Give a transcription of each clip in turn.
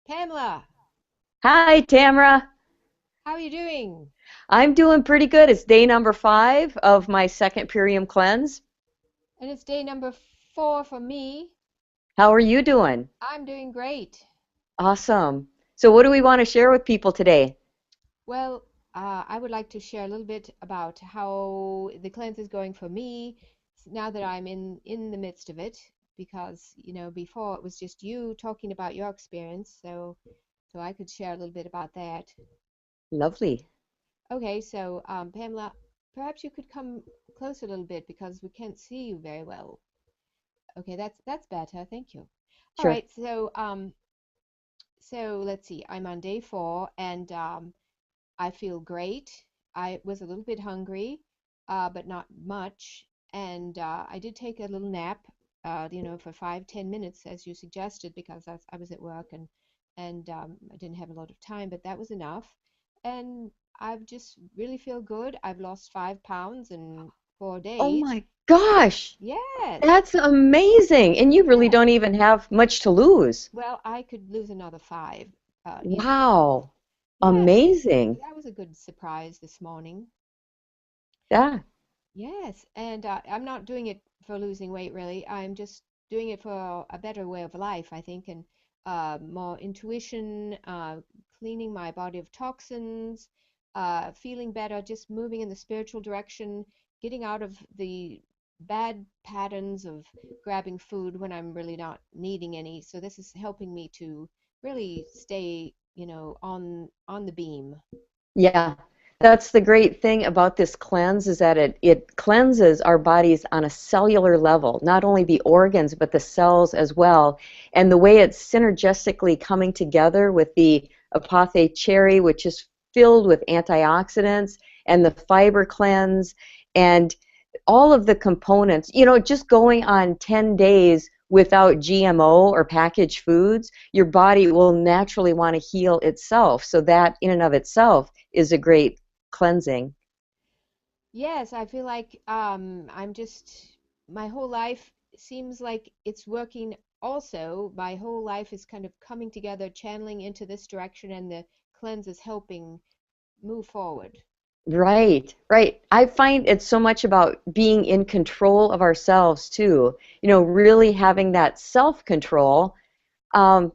Pamela, Hi, Tamara. how are you doing? I'm doing pretty good. It's day number 5 of my second Purium cleanse. And it's day number 4 for me. How are you doing? I'm doing great. Awesome. So, what do we want to share with people today? Well, I would like to share a little bit about how the cleanse is going for me now that I'm in the midst of it, because before it was just you talking about your experience, so I could share a little bit about that. Lovely. Okay, so Pamela, perhaps you could come close a little bit because we can't see you very well. Okay, that's better. Thank you. All Sure. right, so let's see. I'm on day 4, and I feel great. I was a little bit hungry, but not much. And I did take a little nap, for 5, 10 minutes, as you suggested, because I was at work and I didn't have a lot of time, but that was enough. And I've just really feel good. I've lost 5 pounds in four Oh days. my gosh, Yes. that's amazing. And you really Yeah. don't even have much to lose. Well, I could lose another 5 easily. Wow. Yes, so Amazing. that was a good surprise this morning. Yeah. Yes, and I'm not doing it for losing weight really. I'm just doing it for a better way of life, I think, and more intuition, cleaning my body of toxins, feeling better, just moving in the spiritual direction, getting out of the bad patterns of grabbing food when I'm really not needing any. So this is helping me to really stay, on the beam. Yeah, that's the great thing about this cleanse is that it cleanses our bodies on a cellular level, not only the organs, but the cells as well. And the way it's synergistically coming together with the apothe cherry, which is filled with antioxidants, and the fiber cleanse, and all of the components, just going on 10 days without GMO or packaged foods, your body will naturally want to heal itself. So that in and of itself is a great cleansing. Yes, I feel like I'm just my whole life seems like it's working also. My whole life is kind of coming together, channeling into this direction, and the cleanse is helping move forward. Right, right. I find it's so much about being in control of ourselves too. Really having that self-control. Um,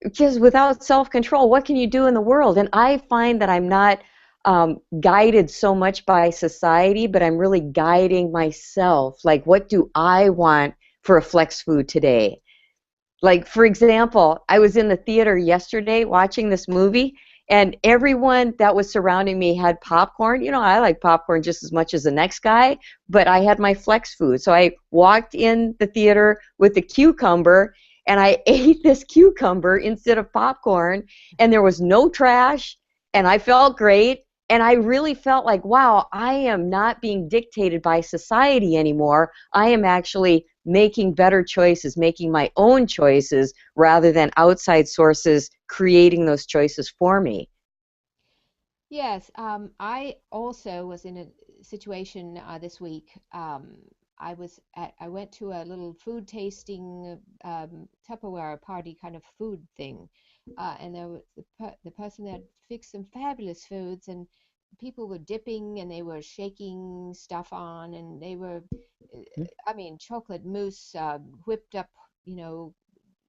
because without self-control, what can you do in the world? And I find that I'm not guided so much by society, but I'm really guiding myself. Like, what do I want for a flex food today? Like, for example, I was in the theater yesterday watching this movie, and everyone that was surrounding me had popcorn. I like popcorn just as much as the next guy, but I had my flex food. So I walked in the theater with a cucumber, and I ate this cucumber instead of popcorn, and there was no trash, and I felt great. And I really felt like, wow, I am not being dictated by society anymore. I am actually making better choices, making my own choices rather than outside sources creating those choices for me. Yes, I also was in a situation this week. I went to a little food tasting Tupperware party kind of food thing, and there was the person that fixed some fabulous foods, and people were dipping and they were shaking stuff on, and they were, I mean, chocolate mousse, whipped up, you know,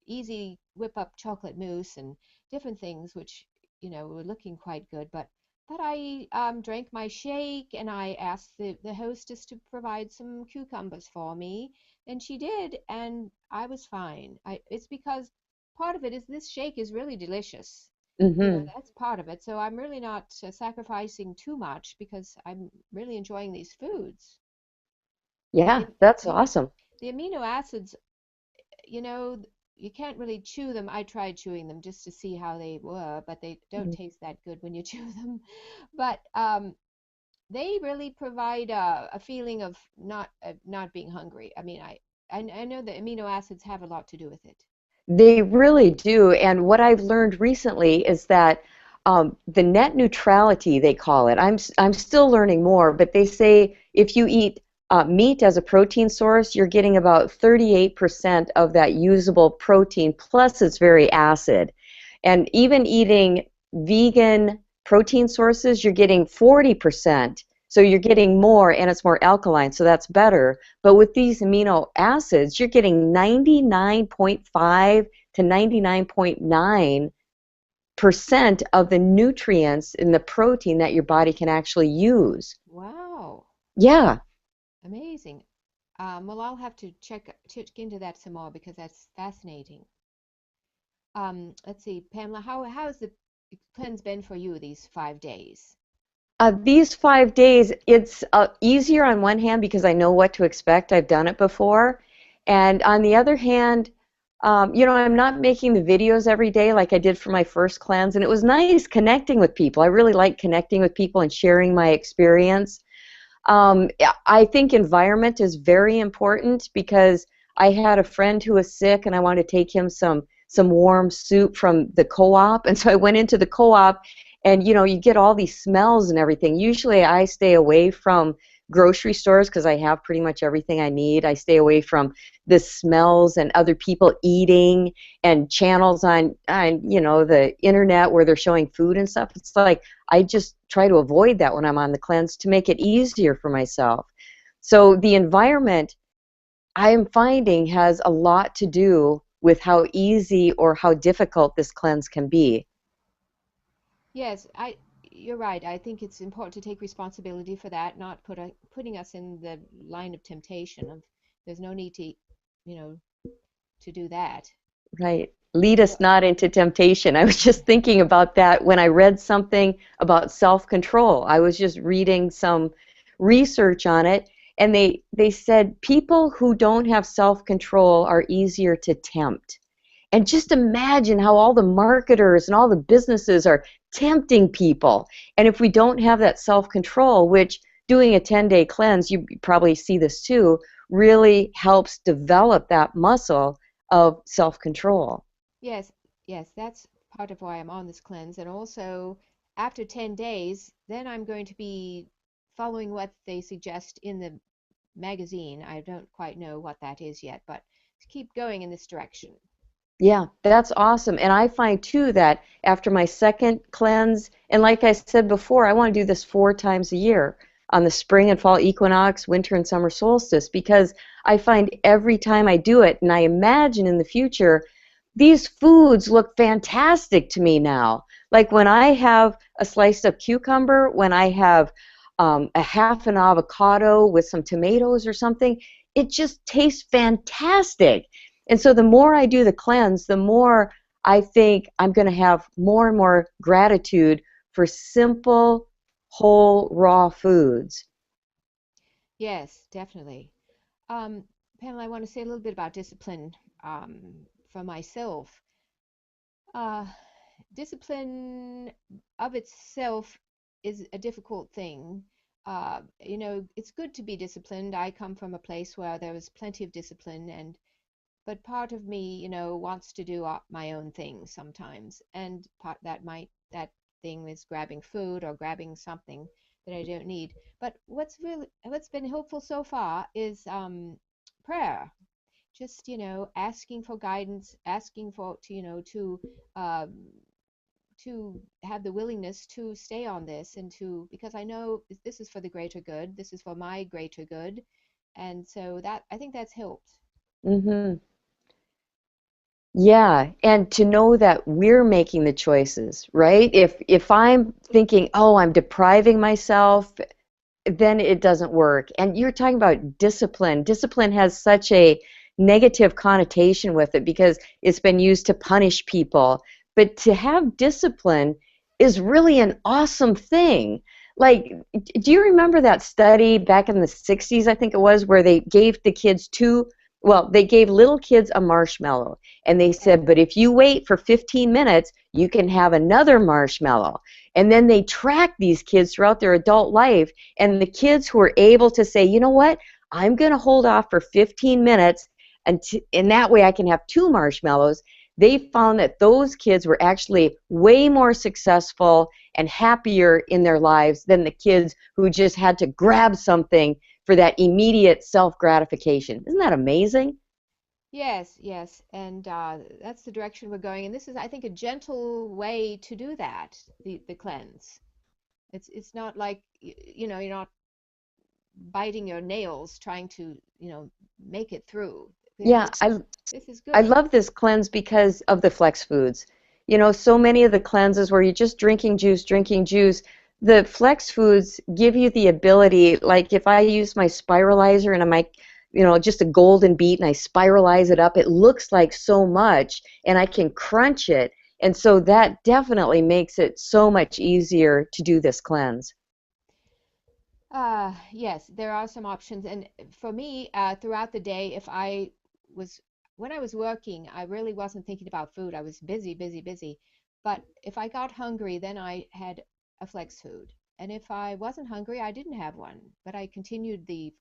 easy whip up chocolate mousse and different things, which were looking quite good, but I drank my shake and I asked the hostess to provide some cucumbers for me, and she did, and I was fine. It's because part of it is this shake is really delicious. Hmm. That's part of it. So I'm really not sacrificing too much because I'm really enjoying these foods. Yeah, The, that's the, awesome. the amino acids, you know, you can't really chew them. I tried chewing them just to see how they were, but they don't taste that good when you chew them. But they really provide a feeling of not being hungry. I mean, I know the amino acids have a lot to do with it. They really do. And what I've learned recently is that the net neutrality, they call it, I'm still learning more, but they say if you eat meat as a protein source, you're getting about 38% of that usable protein, plus it's very acid. And even eating vegan protein sources, you're getting 40%. So you're getting more and it's more alkaline, so that's better. But with these amino acids, you're getting 99.5 to 99.9% of the nutrients in the protein that your body can actually use. Wow, Yeah. amazing. Well, I'll have to check into that some more because that's fascinating. Let's see, Pamela, how has the cleanse been for you these 5 days? These 5 days, it's easier on one hand because I know what to expect. I've done it before. And on the other hand, I'm not making the videos every day like I did for my first cleanse. And it was nice connecting with people. I really like connecting with people and sharing my experience. I think environment is very important because I had a friend who was sick and I wanted to take him some warm soup from the co-op, and so I went into the co-op, and you get all these smells and everything. Usually I stay away from grocery stores because I have pretty much everything I need. I stay away from the smells and other people eating and channels on the internet where they're showing food and stuff. It's like I just try to avoid that when I'm on the cleanse to make it easier for myself. So the environment, I am finding, has a lot to do with how easy or how difficult this cleanse can be. Yes, you're right. I think it's important to take responsibility for that, not putting us in the line of temptation of there's no need to, you know, to do that. Right. Lead So, us not into temptation. I was just thinking about that when I read something about self-control. I was just reading some research on it, and they said people who don't have self-control are easier to tempt. And just imagine how all the marketers and all the businesses are tempting people. And if we don't have that self-control, which doing a 10-day cleanse, you probably see this too, really helps develop that muscle of self-control. yes, yes, that's part of why I'm on this cleanse. And also, after 10 days, then I'm going to be following what they suggest in the magazine. I don't quite know what that is yet, but to keep going in this direction. Yeah, that's awesome. And I find too that after my second cleanse, and like I said before, I want to do this 4 times a year on the spring and fall equinox, winter and summer solstice, because I find every time I do it, and I imagine in the future, these foods look fantastic to me now. Like when I have a sliced up cucumber, when I have a half an avocado with some tomatoes or something, it just tastes fantastic. And so the more I do the cleanse, the more I think I'm going to have more and more gratitude for simple, whole, raw foods. Yes, definitely. Um, Pamela, I want to say a little bit about discipline for myself. Uh, Discipline of itself is a difficult thing. It's good to be disciplined. I come from a place where there was plenty of discipline, and but part of me, wants to do my own thing sometimes, and that thing is grabbing food or grabbing something that I don't need. But what's been helpful so far is prayer. Just asking for guidance, asking for um, to have the willingness to stay on this and to because I know this is for the greater good. This is for my greater good, and so that I think that's helped. Hmm. Yeah, and to know that we're making the choices, right? If I'm thinking, oh, I'm depriving myself, then it doesn't work. And you're talking about discipline. Discipline has such a negative connotation with it because it's been used to punish people. But to have discipline is really an awesome thing. Like, do you remember that study back in the 60s, I think it was, where they gave the kids they gave little kids a marshmallow. And they Yes. said, but if you wait for 15 minutes, you can have another marshmallow. And then they tracked these kids throughout their adult life, and the kids who were able to say, you know what, I'm going to hold off for 15 minutes, and that way I can have two marshmallows. They found that those kids were actually way more successful and happier in their lives than the kids who just had to grab something for that immediate self gratification. Isn't that amazing? Yes, yes, and that's the direction we're going. And this is, I think, a gentle way to do that, the cleanse. It's not like you're not biting your nails trying to, make it through. Yeah, This is I good. love this cleanse because of the flex foods. You know, so many of the cleanses where you're just drinking juice, the flex foods give you the ability, like if I use my spiralizer and I make, just a golden beet and I spiralize it up, it looks like so much and I can crunch it. And so that definitely makes it so much easier to do this cleanse. Yes, there are some options. And for me, throughout the day, if I was, when I was working, I really wasn't thinking about food. I was busy, busy, busy. But if I got hungry, then I had a flex food. And if I wasn't hungry, I didn't have one. But I continued the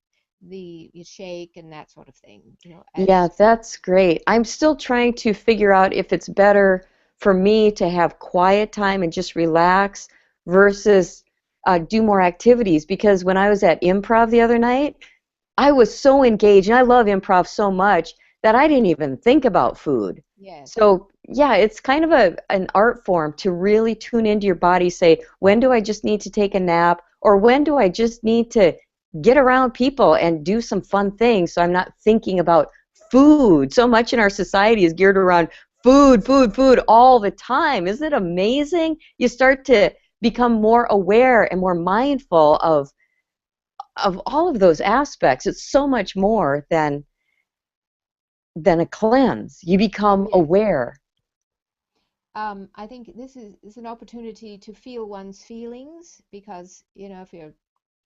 shake and that sort of thing, Yeah, as that's great. I'm still trying to figure out if it's better for me to have quiet time and just relax versus do more activities. Because when I was at improv the other night, I was so engaged, and I love improv so much that I didn't even think about food. yes, So, yeah, it's kind of an art form to really tune into your body, say, when do I just need to take a nap, or when do I just need to get around people and do some fun things so I'm not thinking about food. So much in our society is geared around food, food, food all the time. Isn't it amazing? You start to become more aware and more mindful of all of those aspects. It's so much more than a cleanse. You become yes. aware. I think this is an opportunity to feel one's feelings because, if you're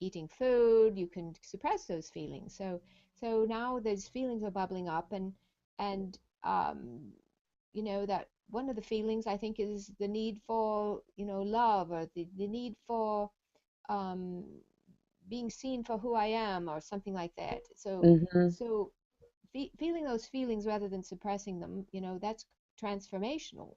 eating food, you can suppress those feelings. So now those feelings are bubbling up, and that one of the feelings I think is the need for, love, or the need for um, being seen for who I am, or something like that. So Hmm. so feeling those feelings rather than suppressing them, that's transformational.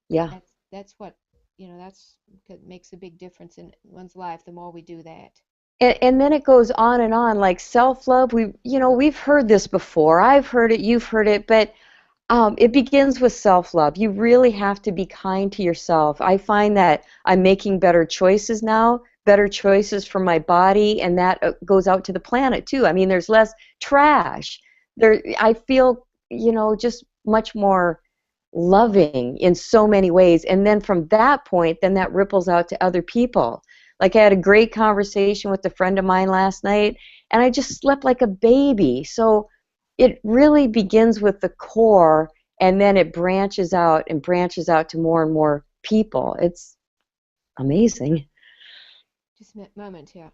Yeah. That's what, that's makes a big difference in one's life the more we do that. And then it goes on and on, like self-love. We've heard this before. I've heard it, you've heard it, but it begins with self-love. You really have to be kind to yourself. I find that I'm making better choices now, better choices for my body, and that goes out to the planet too. I mean, there's less trash. I feel, just much more loving in so many ways. And then from that point, then that ripples out to other people. Like I had a great conversation with a friend of mine last night, and I just slept like a baby. So it really begins with the core, and then it branches out to more and more people. It's amazing. Just a moment here.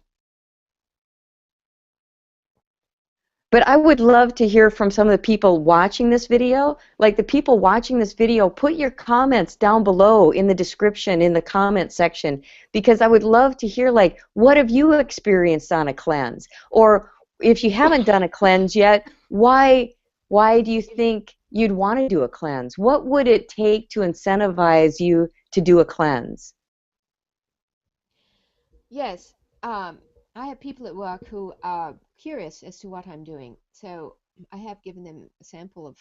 But I would love to hear from some of the people watching this video. Like the people watching this video, put your comments down below in the description, in the comment section, because I would love to hear, like, what have you experienced on a cleanse? Or if you haven't done a cleanse yet, why do you think you'd want to do a cleanse? What would it take to incentivize you to do a cleanse? Yes, I have people at work who are curious as to what I'm doing. So I have given them a sample of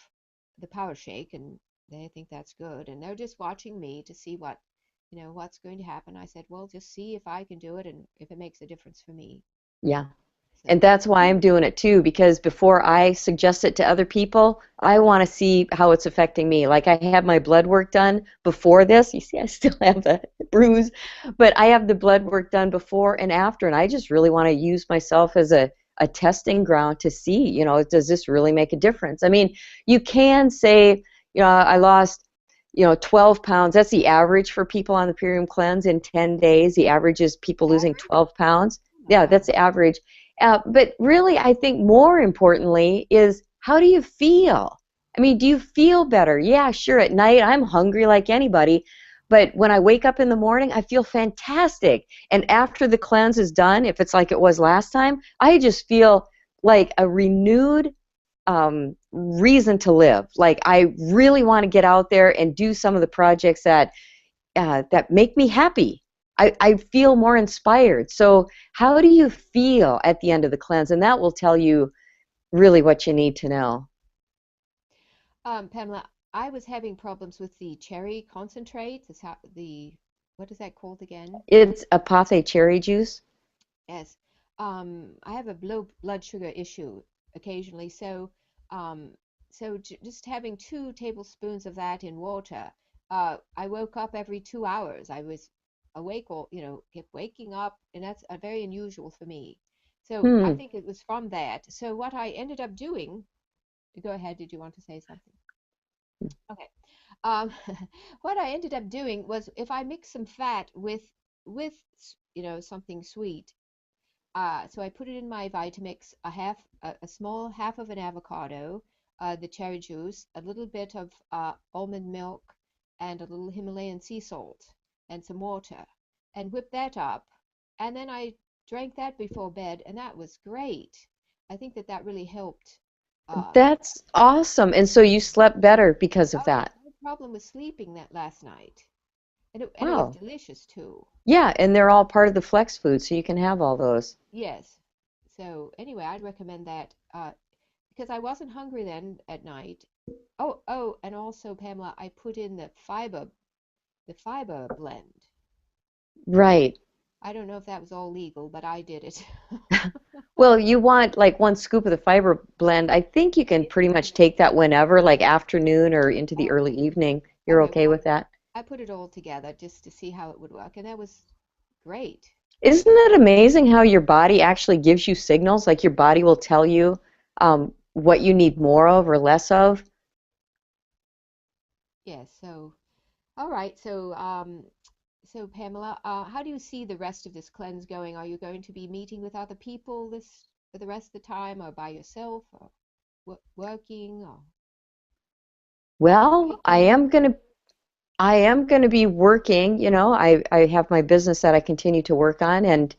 the power shake, and they think that's good. And they're just watching me to see what's going to happen. I said, well, just see if I can do it and if it makes a difference for me. Yeah. And So, that's why I'm doing it too, because before I suggest it to other people, I want to see how it's affecting me. Like I had my blood work done before this. You see, I still have the bruise, but I have the blood work done before and after, and I just really want to use myself as a testing ground to see, does this really make a difference? I mean, you can say, I lost, 12 pounds. That's the average for people on the Purium cleanse in 10 days. The average is people losing average? 12 pounds. Oh my Yeah, that's God. the average. But really, I think more importantly is how do you feel? I mean, do you feel better? Yeah, sure. At night, I'm hungry like anybody. But when I wake up in the morning, I feel fantastic. And after the cleanse is done, if it's like it was last time, I just feel like a renewed reason to live. Like I really want to get out there and do some of the projects that make me happy. I feel more inspired. So how do you feel at the end of the cleanse? And that will tell you really what you need to know. Pamela, I was having problems with the cherry concentrate. Is how the what is that called again? It's apothe cherry juice. Yes. I have a low blood sugar issue occasionally, so um, just having 2 tablespoons of that in water. I woke up every 2 hours. I was awake all, kept waking up, and that's very unusual for me. So I Hmm. think it was from that. So what I ended up doing, go ahead, did you want to say something? Okay. Um, what I ended up doing was if I mix some fat with something sweet, so I put it in my Vitamix, a small half of an avocado, the cherry juice, a little bit of almond milk, and a little Himalayan sea salt, and some water, and whipped that up. And then I drank that before bed, and that was great. I think that that really helped. Um, That's awesome. And so you slept better because of oh yes, that. no problem with sleeping that last night, and it was Wow. delicious too. Yeah, and they're all part of the flex food, so you can have all those. Yes. So anyway, I'd recommend that because I wasn't hungry then at night. Oh, and also, Pamela, I put in the fiber blend. Right. I don't know if that was all legal, but I did it. Well, you want like 1 scoop of the fiber blend. I think you can pretty much take that whenever, like afternoon or into the early Okay. evening. You're Okay, well, okay with that? I put it all together just to see how it would work, and that was great. Isn't it amazing how your body actually gives you signals? Like your body will tell you what you need more of or less of. Yes, so all right. So Pamela, how do you see the rest of this cleanse going? Are you going to be meeting with other people this for the rest of the time, or by yourself, or working, or Well, baking? I am gonna be working, I have my business that I continue to work on and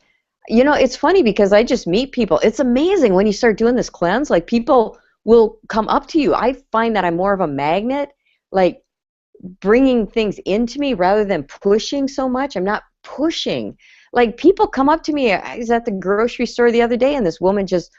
it's funny because I just meet people. It's amazing when you start doing this cleanse, like people will come up to you. I find that I'm more of a magnet, like bringing things into me rather than pushing so much. I'm not pushing. Like people come up to me. I was at the grocery store the other day and this woman just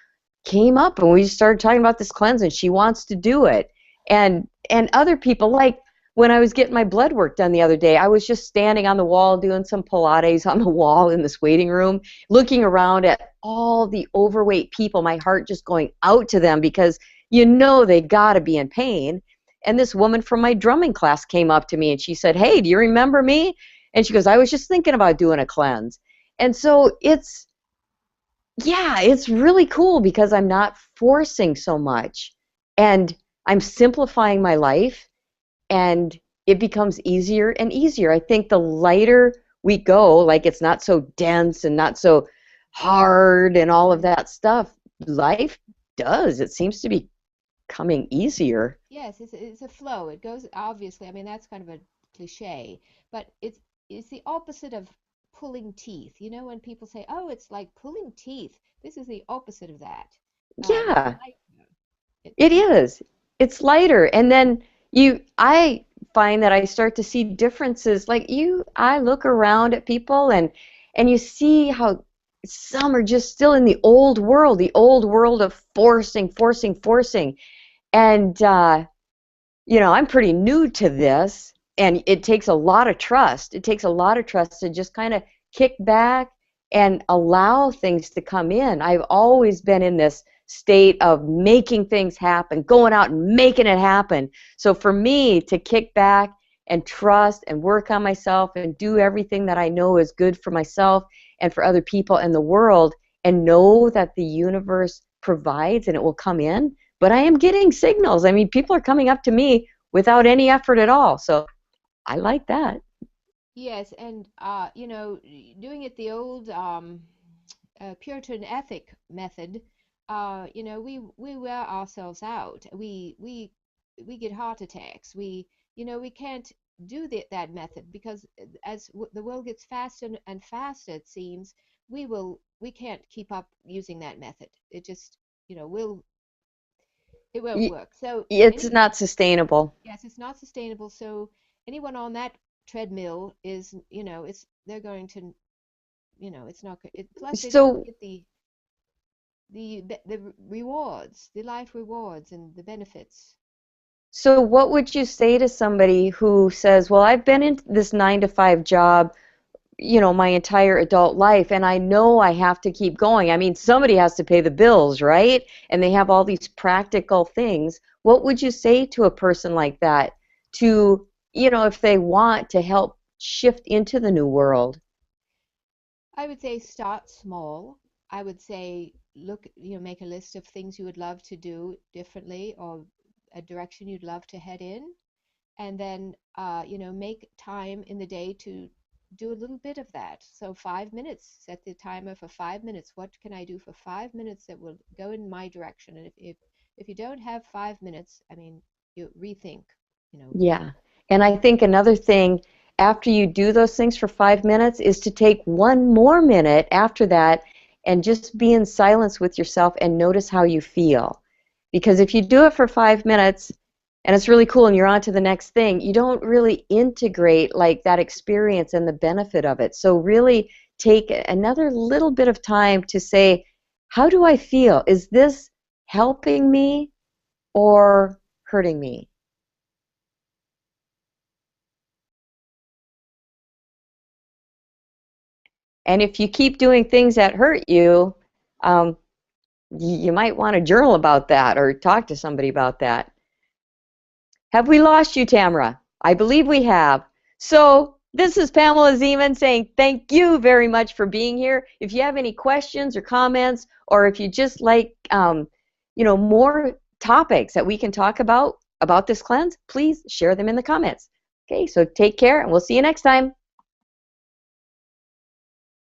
came up and we started talking about this cleanse and she wants to do it. And other people like when I was getting my blood work done the other day, I was just standing on the wall doing some Pilates on the wall in this waiting room, looking around at all the overweight people, my heart just going out to them because they got to be in pain. And this woman from my drumming class came up to me and she said, "Hey, do you remember me?" And she goes, "I was just thinking about doing a cleanse." And so it's really cool because I'm not forcing so much and I'm simplifying my life and it becomes easier and easier. I think the lighter we go, like it's not so dense and not so hard and all of that stuff, life does. It seems to be coming easier. Yes, it's a flow. It goes obviously. I mean, that's kind of a cliche, but it's the opposite of pulling teeth. You know, when people say, "Oh, it's like pulling teeth," this is the opposite of that. It's Yeah. lighter. It You know, is. It's lighter. And then I find that I start to see differences. I look around at people and you see how some are just still in the old world of forcing, forcing, forcing. And, I'm pretty new to this and it takes a lot of trust. It takes a lot of trust to just kind of kick back and allow things to come in. I've always been in this state of making things happen, going out and making it happen. So for me to kick back and trust and work on myself and do everything that I know is good for myself and for other people in the world and know that the universe provides and it will come in, but I am getting signals. I mean, people are coming up to me without any effort at all. So I like that. yes, and doing it the old Puritan ethic method, we wear ourselves out. We get heart attacks. We can't do that method because as the world gets faster and faster, it seems we can't keep up using that method. It just, will it won't work. So It's any not sustainable. yes, it's not sustainable. So anyone on that treadmill is, it's they're going to, it's not. Plus they don't So get the rewards, the life rewards, and the benefits. So what would you say to somebody who says, well, I've been in this 9 to 5 job, my entire adult life, and I know I have to keep going. I mean, somebody has to pay the bills, right? And they have all these practical things. What would you say to a person like that to, if they want to help shift into the new world? I would say start small. I would say look, make a list of things you would love to do differently or a direction you'd love to head in, and then make time in the day to do a little bit of that. So 5 minutes, set the timer for 5 minutes. What can I do for 5 minutes that will go in my direction? And if you don't have 5 minutes, I mean, you rethink, you know. Yeah. And I think another thing after you do those things for 5 minutes is to take one more minute after that and just be in silence with yourself and notice how you feel. Because if you do it for 5 minutes and it's really cool and you're on to the next thing, you don't really integrate like that experience and the benefit of it. So really take another little bit of time to say, how do I feel? Is this helping me or hurting me? And if you keep doing things that hurt you, um, you might want to journal about that or talk to somebody about that. Have we lost you, Tamara? I believe we have. So this is Pamela Zeman saying thank you very much for being here. If you have any questions or comments, or if you just like, more topics that we can talk about this cleanse, please share them in the comments. Okay, so take care, and we'll see you next time.